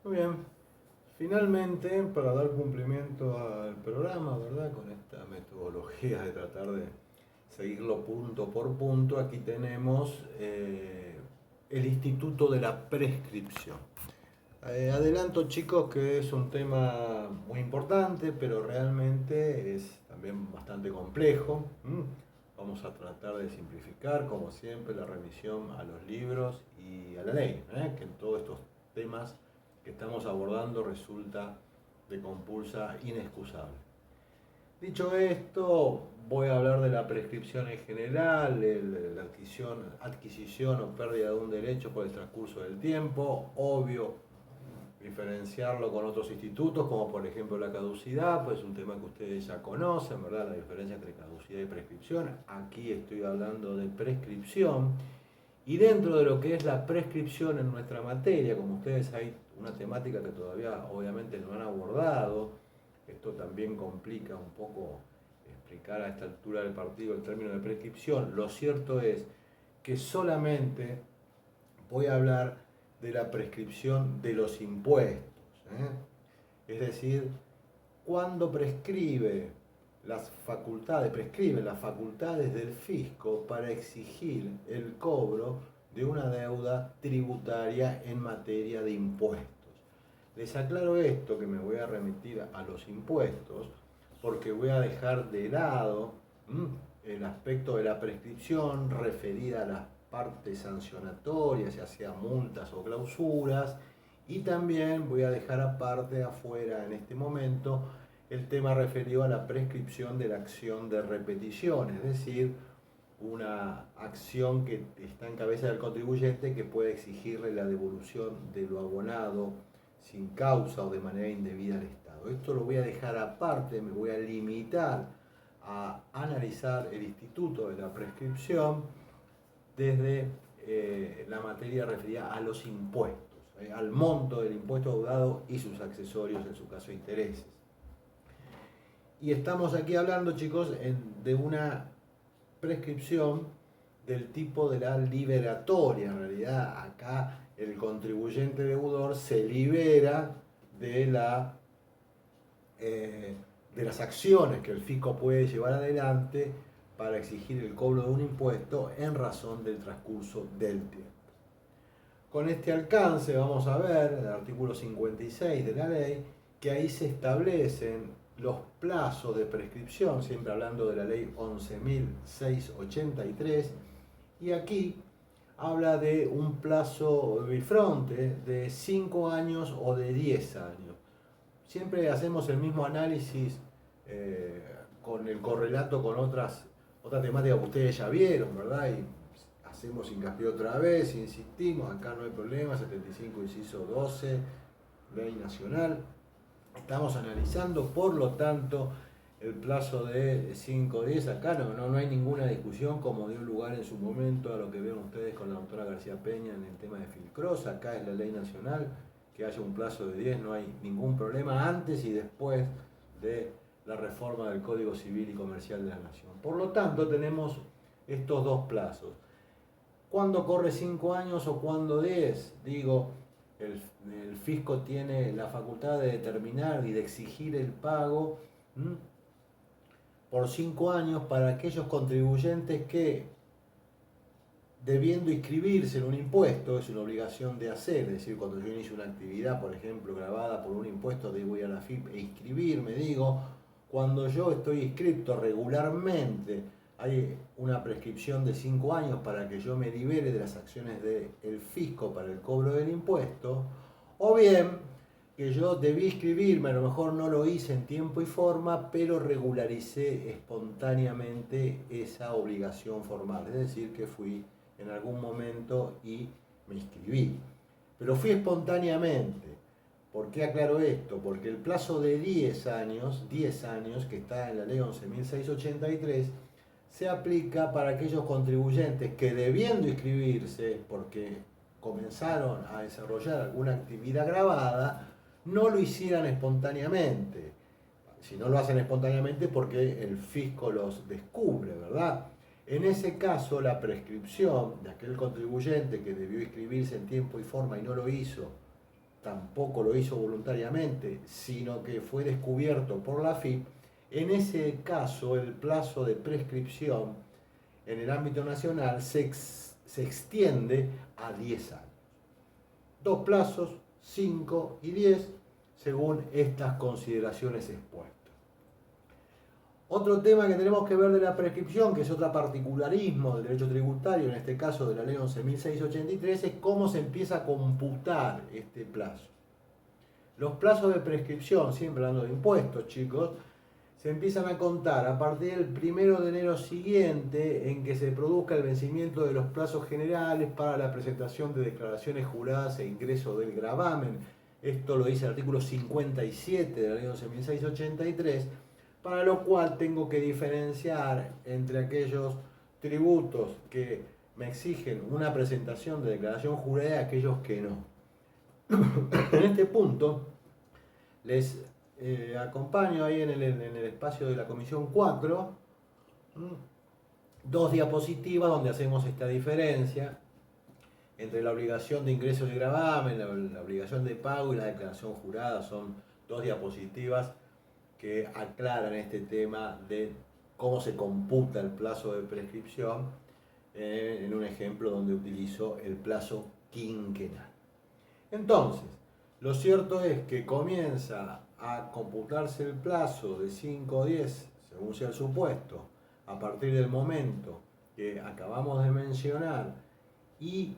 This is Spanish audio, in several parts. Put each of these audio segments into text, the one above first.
Muy bien. Finalmente, para dar cumplimiento al programa, ¿verdad? Con esta metodología de tratar de seguirlo punto por punto, aquí tenemos el Instituto de la Prescripción. Adelanto, chicos, que es un tema muy importante, pero realmente es también bastante complejo. Vamos a tratar de simplificar, como siempre, la remisión a los libros y a la ley, que en todos estos temas que estamos abordando resulta de compulsa inexcusable. Dicho esto, voy a hablar de la prescripción en general, la adquisición o pérdida de un derecho por el transcurso del tiempo. Obvio, diferenciarlo con otros institutos, como por ejemplo la caducidad, pues es un tema que ustedes ya conocen, ¿verdad? La diferencia entre caducidad y prescripción. Aquí estoy hablando de prescripción. Y dentro de lo que es la prescripción en nuestra materia, como ustedes hay una temática que todavía obviamente no han abordado, esto también complica un poco explicar a esta altura del partido el término de prescripción. Lo cierto es que solamente voy a hablar de la prescripción de los impuestos. Es decir, cuando prescriben las facultades del fisco para exigir el cobro de una deuda tributaria en materia de impuestos. Les aclaro esto, que me voy a remitir a los impuestos, porque voy a dejar de lado el aspecto de la prescripción referida a las partes sancionatorias, ya sea multas o clausuras, y también voy a dejar aparte, afuera en este momento, el tema referido a la prescripción de la acción de repetición, es decir, una acción que está en cabeza del contribuyente que puede exigirle la devolución de lo abonado sin causa o de manera indebida al Estado. Esto lo voy a dejar aparte, me voy a limitar a analizar el instituto de la prescripción desde la materia referida a los impuestos, al monto del impuesto deudado y sus accesorios, en su caso intereses. Y estamos aquí hablando, chicos, de una prescripción del tipo de la liberatoria. En realidad, acá el contribuyente deudor se libera de de las acciones que el fisco puede llevar adelante para exigir el cobro de un impuesto en razón del transcurso del tiempo. Con este alcance vamos a ver el artículo 56 de la ley, que ahí se establecen los plazos de prescripción, siempre hablando de la ley 11.683, y aquí habla de un plazo bifronte de 5 años o de 10 años. Siempre hacemos el mismo análisis con el correlato con otras temáticas que ustedes ya vieron, ¿verdad? Y hacemos hincapié otra vez, insistimos, acá no hay problema, 75 inciso 12, ley nacional. Estamos analizando, por lo tanto, el plazo de 5 días. Acá no hay ninguna discusión, como dio lugar en su momento a lo que ven ustedes con la doctora García Peña en el tema de Filcross. Acá es la ley nacional, que haya un plazo de 10, no hay ningún problema antes y después de la reforma del Código Civil y Comercial de la Nación. Por lo tanto, tenemos estos dos plazos. ¿Cuándo corre 5 años o cuándo 10? Digo, el fisco tiene la facultad de determinar y de exigir el pago por 5 años para aquellos contribuyentes que, debiendo inscribirse en un impuesto, es una obligación de hacer, es decir, cuando yo inicio una actividad, por ejemplo, grabada por un impuesto, debo ir a la FIP e inscribirme. Digo, cuando yo estoy inscrito regularmente, hay una prescripción de 5 años para que yo me libere de las acciones del fisco para el cobro del impuesto, o bien que yo debí inscribirme, a lo mejor no lo hice en tiempo y forma, pero regularicé espontáneamente esa obligación formal, es decir, que fui en algún momento y me inscribí. Pero fui espontáneamente. ¿Por qué aclaro esto? Porque el plazo de 10 años que está en la ley 11.683, se aplica para aquellos contribuyentes que, debiendo inscribirse porque comenzaron a desarrollar alguna actividad grabada, no lo hicieran espontáneamente. Si no lo hacen espontáneamente, porque el fisco los descubre, ¿verdad? En ese caso, la prescripción de aquel contribuyente que debió inscribirse en tiempo y forma y no lo hizo tampoco lo hizo voluntariamente, sino que fue descubierto por la AFIP, en ese caso el plazo de prescripción en el ámbito nacional se extiende a 10 años. Dos plazos, 5 y 10, según estas consideraciones expuestas. Otro tema que tenemos que ver de la prescripción, que es otro particularismo del derecho tributario, en este caso de la ley 11.683, es cómo se empieza a computar este plazo. Los plazos de prescripción, siempre hablando de impuestos, chicos, se empiezan a contar a partir del 1 de enero siguiente en que se produzca el vencimiento de los plazos generales para la presentación de declaraciones juradas e ingreso del gravamen. Esto lo dice el artículo 57 de la ley 11.683, para lo cual tengo que diferenciar entre aquellos tributos que me exigen una presentación de declaración jurada y aquellos que no. En este punto les acompaño ahí en el espacio de la comisión 4, dos diapositivas donde hacemos esta diferencia entre la obligación de ingreso de gravamen, la obligación de pago y la declaración jurada. Son dos diapositivas que aclaran este tema de cómo se computa el plazo de prescripción en un ejemplo donde utilizo el plazo quinquenal. Entonces, lo cierto es que comienza a computarse el plazo de 5 o 10, según sea el supuesto, a partir del momento que acabamos de mencionar, y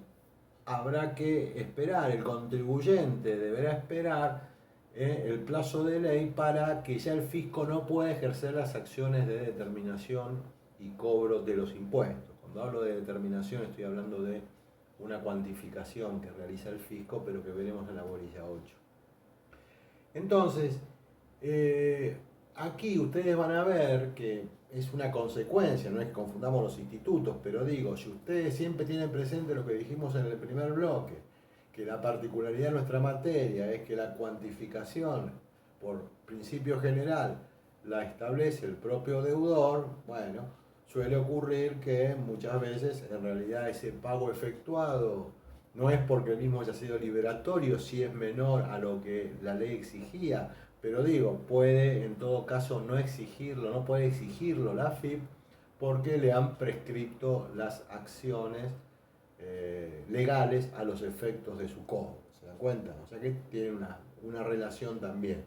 habrá que esperar, el contribuyente deberá esperar el plazo de ley para que ya el fisco no pueda ejercer las acciones de determinación y cobro de los impuestos. Cuando hablo de determinación estoy hablando de una cuantificación que realiza el fisco, pero que veremos en la bolilla 8. Entonces, aquí ustedes van a ver que es una consecuencia, no es que confundamos los institutos, pero digo, si ustedes siempre tienen presente lo que dijimos en el primer bloque, que la particularidad de nuestra materia es que la cuantificación por principio general la establece el propio deudor, bueno, suele ocurrir que muchas veces en realidad ese pago efectuado no es porque el mismo haya sido liberatorio, si es menor a lo que la ley exigía, pero digo, puede en todo caso no exigirlo, no puede exigirlo la AFIP porque le han prescripto las acciones legales a los efectos de su cobro. ¿Se dan cuenta? O sea que tiene una relación también.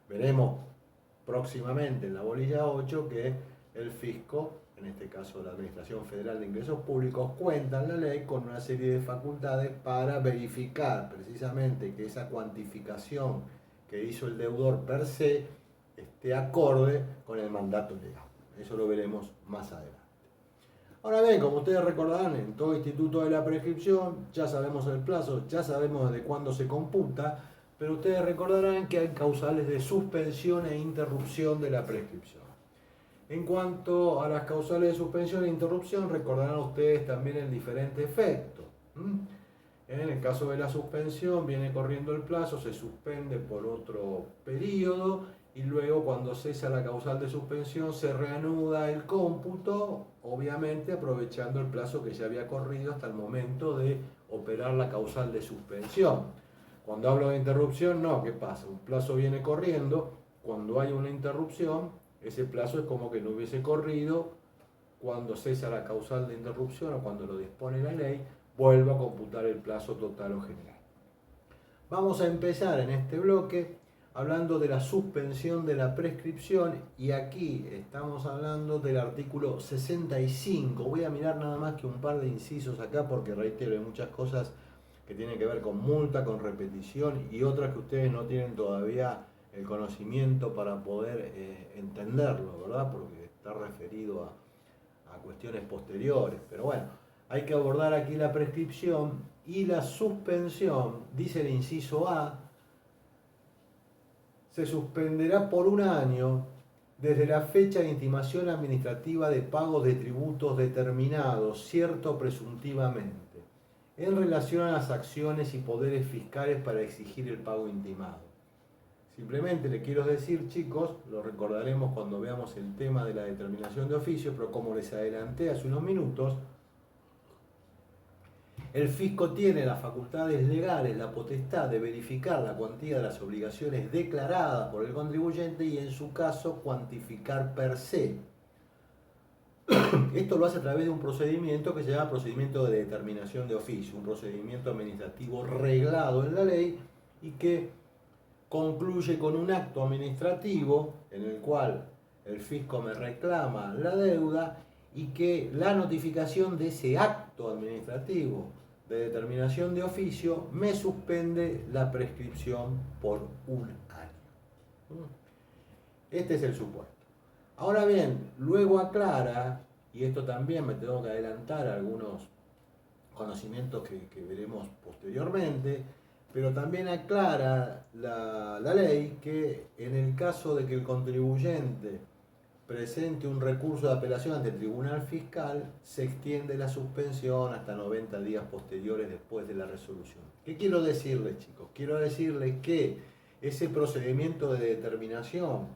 Veremos próximamente en la bolilla 8 que el fisco, en este caso la Administración Federal de Ingresos Públicos, cuenta en la ley con una serie de facultades para verificar precisamente que esa cuantificación que hizo el deudor per se esté acorde con el mandato legal. Eso lo veremos más adelante. Ahora bien, como ustedes recordarán, en todo instituto de la prescripción ya sabemos el plazo, ya sabemos desde cuándo se computa, pero ustedes recordarán que hay causales de suspensión e interrupción de la prescripción. En cuanto a las causales de suspensión e interrupción, recordarán ustedes también el diferente efecto. En el caso de la suspensión, viene corriendo el plazo, se suspende por otro periodo y luego cuando cesa la causal de suspensión se reanuda el cómputo, obviamente aprovechando el plazo que ya había corrido hasta el momento de operar la causal de suspensión. Cuando hablo de interrupción, no, ¿qué pasa? Un plazo viene corriendo, cuando hay una interrupción, ese plazo es como que no hubiese corrido, cuando cesa la causal de interrupción o cuando lo dispone la ley, vuelve a computar el plazo total o general. Vamos a empezar en este bloque hablando de la suspensión de la prescripción y aquí estamos hablando del artículo 65. Voy a mirar nada más que un par de incisos acá porque reitero, hay muchas cosas que tienen que ver con multa, con repetición y otras que ustedes no tienen todavía el conocimiento para poder entenderlo, ¿verdad? Porque está referido a cuestiones posteriores. Pero bueno, hay que abordar aquí la prescripción y la suspensión, dice el inciso A, se suspenderá por un año desde la fecha de intimación administrativa de pago de tributos determinados, cierto presuntivamente, en relación a las acciones y poderes fiscales para exigir el pago intimado. Simplemente le quiero decir, chicos, lo recordaremos cuando veamos el tema de la determinación de oficio, pero como les adelanté hace unos minutos, El fisco tiene las facultades legales, la potestad de verificar la cuantía de las obligaciones declaradas por el contribuyente y en su caso cuantificar per se. Esto lo hace a través de un procedimiento que se llama procedimiento de determinación de oficio, un procedimiento administrativo reglado en la ley y que concluye con un acto administrativo en el cual el fisco me reclama la deuda y que la notificación de ese acto administrativo de determinación de oficio me suspende la prescripción por un año. Este es el supuesto. Ahora bien, luego aclara, y esto también me tengo que adelantar a algunos conocimientos que veremos posteriormente, pero también aclara la ley que en el caso de que el contribuyente presente un recurso de apelación ante el Tribunal Fiscal, se extiende la suspensión hasta 90 días posteriores después de la resolución. ¿Qué quiero decirles, chicos? Quiero decirles que ese procedimiento de determinación,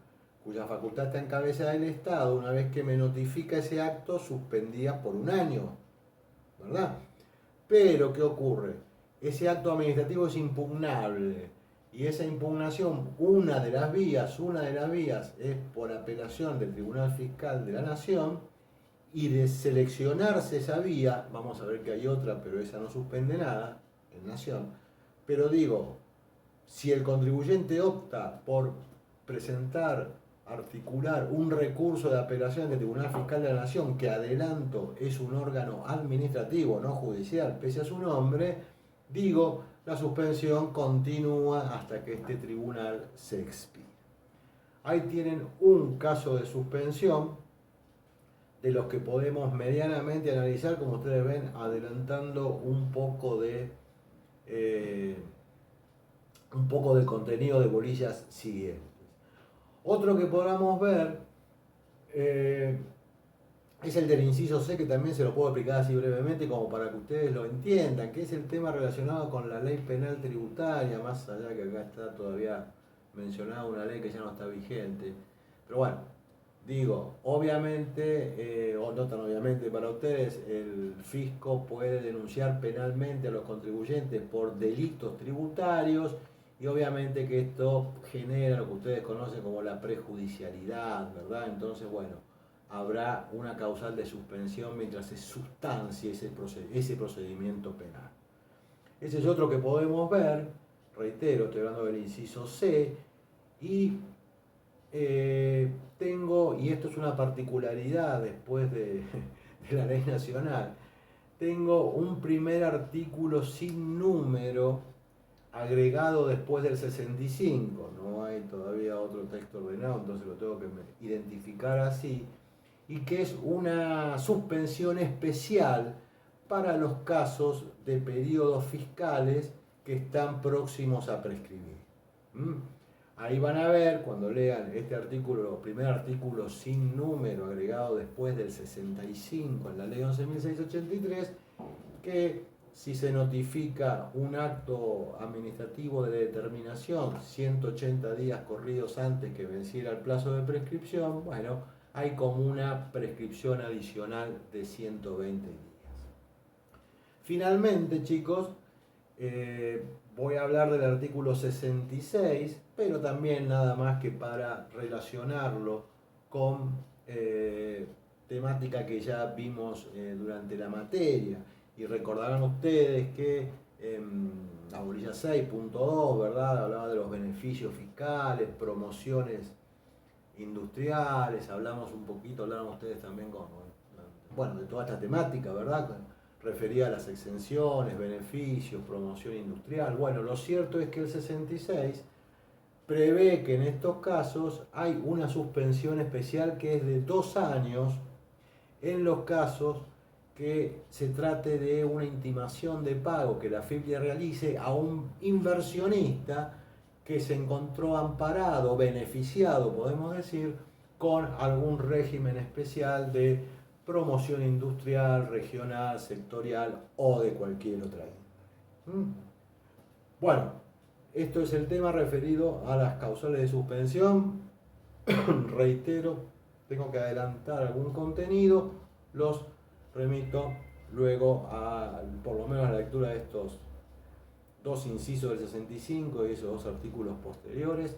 cuya facultad está en cabeza del Estado, una vez que me notifica ese acto, suspendía por un año, ¿verdad? Pero, ¿qué ocurre? Ese acto administrativo es impugnable y esa impugnación, una de las vías es por apelación del Tribunal Fiscal de la Nación, y de seleccionarse esa vía, vamos a ver que hay otra, pero esa no suspende nada, en Nación, pero digo, si el contribuyente opta por articular un recurso de apelación del Tribunal Fiscal de la Nación, que adelanto es un órgano administrativo, no judicial, pese a su nombre, digo, la suspensión continúa hasta que este tribunal se expida. Ahí tienen un caso de suspensión de los que podemos medianamente analizar, como ustedes ven, adelantando un poco de contenido de bolillas siguientes. Otro que podamos ver es el del inciso C, que también se lo puedo explicar así brevemente como para que ustedes lo entiendan, que es el tema relacionado con la ley penal tributaria, más allá que acá está todavía mencionada una ley que ya no está vigente. Pero bueno, digo, obviamente, o no tan obviamente para ustedes, el fisco puede denunciar penalmente a los contribuyentes por delitos tributarios y obviamente que esto genera lo que ustedes conocen como la prejudicialidad, ¿verdad? Entonces, bueno, habrá una causal de suspensión mientras se sustancie ese procedimiento penal. Ese es otro que podemos ver, reitero, estoy hablando del inciso C, y tengo, y esto es una particularidad después de la ley nacional, tengo un primer artículo sin número agregado después del 65, no hay todavía otro texto ordenado, entonces lo tengo que identificar así, y que es una suspensión especial para los casos de periodos fiscales que están próximos a prescribir. Ahí van a ver, cuando lean este artículo, primer artículo sin número agregado después del 65 en la ley 11.683, que si se notifica un acto administrativo de determinación 180 días corridos antes que venciera el plazo de prescripción, bueno, hay como una prescripción adicional de 120 días. Finalmente, chicos, voy a hablar del artículo 66, pero también nada más que para relacionarlo con temática que ya vimos durante la materia. Y recordarán ustedes que la bolilla 6.2, ¿verdad?, hablaba de los beneficios fiscales, promociones industriales, hablaron ustedes también de toda esta temática, ¿verdad?, referida a las exenciones, beneficios, promoción industrial. Bueno, lo cierto es que el 66 prevé que en estos casos hay una suspensión especial que es de 2 años en los casos que se trate de una intimación de pago que la FIP le realice a un inversionista que se encontró amparado, beneficiado, podemos decir, con algún régimen especial de promoción industrial, regional, sectorial o de cualquier otra índole. Bueno, esto es el tema referido a las causales de suspensión. Reitero, tengo que adelantar algún contenido, los remito luego por lo menos la lectura de estos dos incisos del 65 y esos dos artículos posteriores,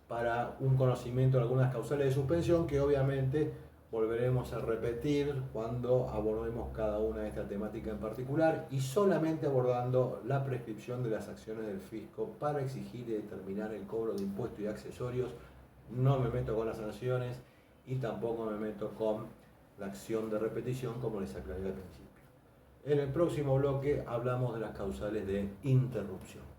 para un conocimiento de algunas causales de suspensión que obviamente volveremos a repetir cuando abordemos cada una de esta temática en particular, y solamente abordando la prescripción de las acciones del fisco para exigir y determinar el cobro de impuestos y accesorios. No me meto con las sanciones y tampoco me meto con la acción de repetición, como les aclaré al principio. En el próximo bloque hablamos de las causales de interrupción.